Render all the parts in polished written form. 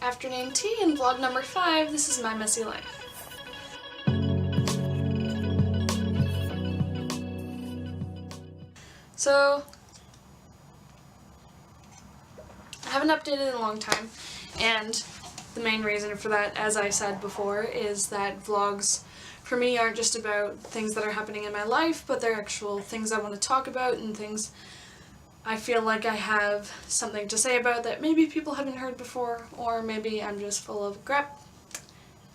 afternoon tea and vlog number 5. This is my messy life. So, I haven't updated in a long time, and the main reason for that, as I said before, is that vlogs for me aren't just about things that are happening in my life, but they're actual things I want to talk about and things I feel like I have something to say about that maybe people haven't heard before, or maybe I'm just full of crap.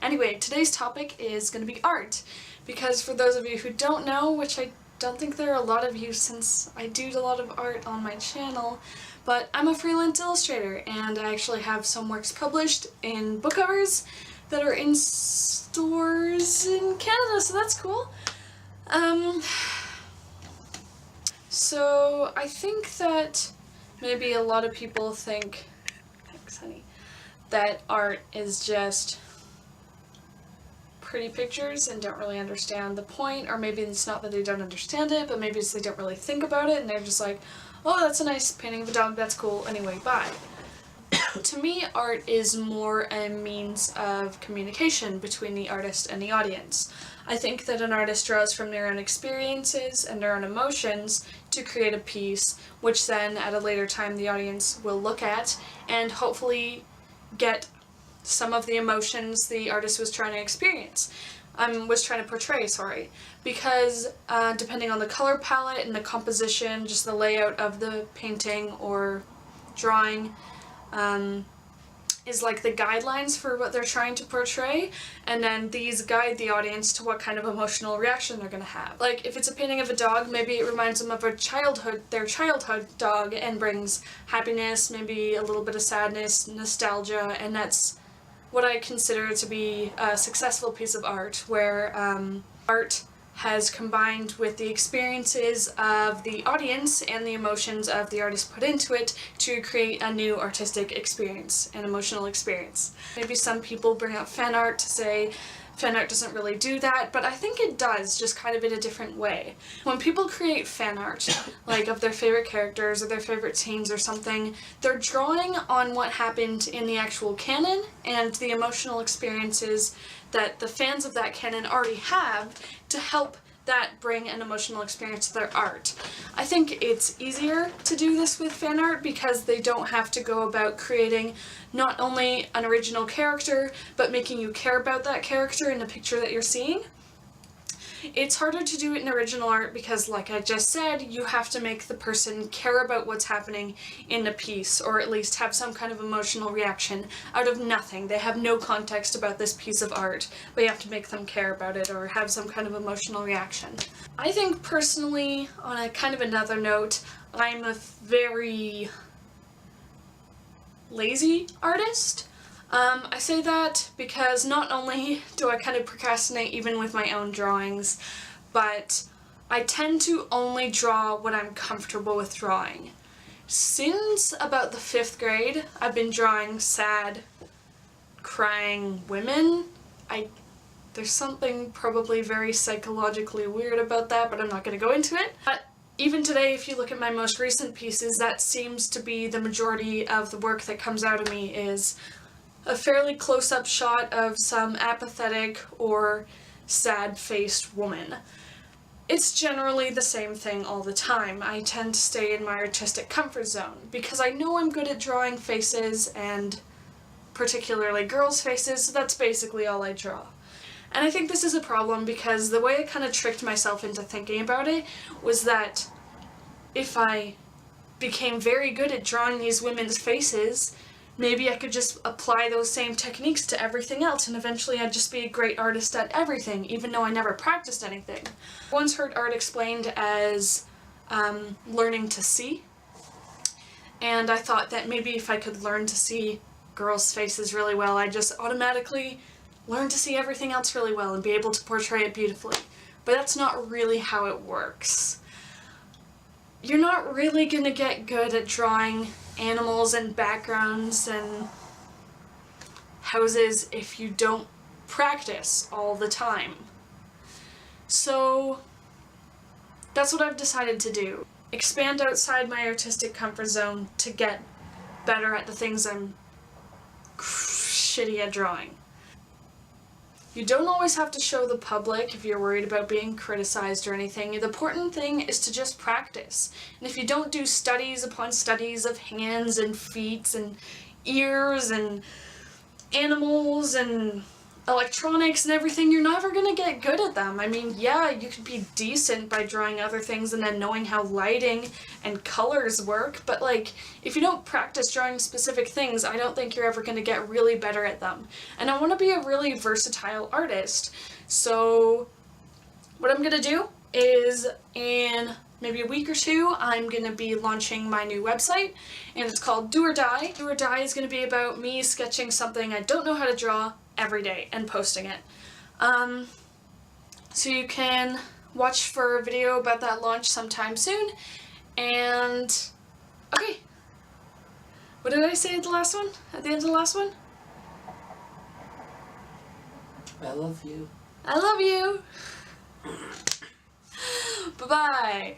Anyway, today's topic is going to be art, because for those of you who don't know, which I don't think there are a lot of you since I do a lot of art on my channel, but I'm a freelance illustrator and I actually have some works published in book covers that are in stores in Canada, so that's cool. So I think that maybe a lot of people think, thanks honey, that art is just pretty pictures and don't really understand the point, or maybe it's not that they don't understand it, but maybe it's they don't really think about it and they're just like, oh, that's a nice painting of a dog, that's cool, anyway, bye. To me, art is more a means of communication between the artist and the audience. I think that an artist draws from their own experiences and their own emotions to create a piece, which then at a later time the audience will look at and hopefully get some of the emotions the artist was trying to experience. Was trying to portray, sorry. Because depending on the color palette and the composition, just the layout of the painting or drawing, is like the guidelines for what they're trying to portray, and then these guide the audience to what kind of emotional reaction they're gonna have. Like, if it's a painting of a dog, maybe it reminds them of their childhood dog and brings happiness, maybe a little bit of sadness, nostalgia, and that's what I consider to be a successful piece of art, where art has combined with the experiences of the audience and the emotions of the artist put into it to create a new artistic experience, an emotional experience. Maybe some people bring up fan art to say fan art doesn't really do that, but I think it does, just kind of in a different way. When people create fan art, like of their favorite characters or their favorite scenes or something, they're drawing on what happened in the actual canon and the emotional experiences that the fans of that canon already have to help that bring an emotional experience to their art. I think it's easier to do this with fan art because they don't have to go about creating not only an original character, but making you care about that character in the picture that you're seeing. It's harder to do it in original art because, like I just said, you have to make the person care about what's happening in the piece, or at least have some kind of emotional reaction out of nothing. They have no context about this piece of art, but you have to make them care about it or have some kind of emotional reaction. I think personally, on a kind of another note, I'm a very lazy artist. I say that because not only do I kind of procrastinate even with my own drawings, but I tend to only draw what I'm comfortable with drawing. Since about the 5th grade, I've been drawing sad, crying women. There's something probably very psychologically weird about that, but I'm not going to go into it. But even today, if you look at my most recent pieces, that seems to be the majority of the work that comes out of me, is a fairly close-up shot of some apathetic or sad-faced woman. It's generally the same thing all the time. I tend to stay in my artistic comfort zone because I know I'm good at drawing faces, and particularly girls' faces, so that's basically all I draw. And I think this is a problem because the way I kind of tricked myself into thinking about it was that if I became very good at drawing these women's faces, maybe I could just apply those same techniques to everything else, and eventually I'd just be a great artist at everything, even though I never practiced anything. I once heard art explained as learning to see, and I thought that maybe if I could learn to see girls' faces really well, I'd just automatically learn to see everything else really well and be able to portray it beautifully. But that's not really how it works. You're not really gonna get good at drawing animals and backgrounds and houses if you don't practice all the time. So that's what I've decided to do. Expand outside my artistic comfort zone to get better at the things I'm shitty at drawing. You don't always have to show the public if you're worried about being criticized or anything. The important thing is to just practice. And if you don't do studies upon studies of hands and feet and ears and animals and electronics and everything, you're never gonna get good at them. I mean, yeah, you could be decent by drawing other things and then knowing how lighting and colors work, but like, if you don't practice drawing specific things, I don't think you're ever gonna get really better at them. And I wanna be a really versatile artist. So what I'm gonna do is, in maybe a week or two, I'm gonna be launching my new website, and it's called Do or Die. Do or Die is gonna be about me sketching something I don't know how to draw every day and posting it. So you can watch for a video about that launch sometime soon. And okay, what did I say at the last one? At the end of the last one? I love you. I love you. Bye-bye.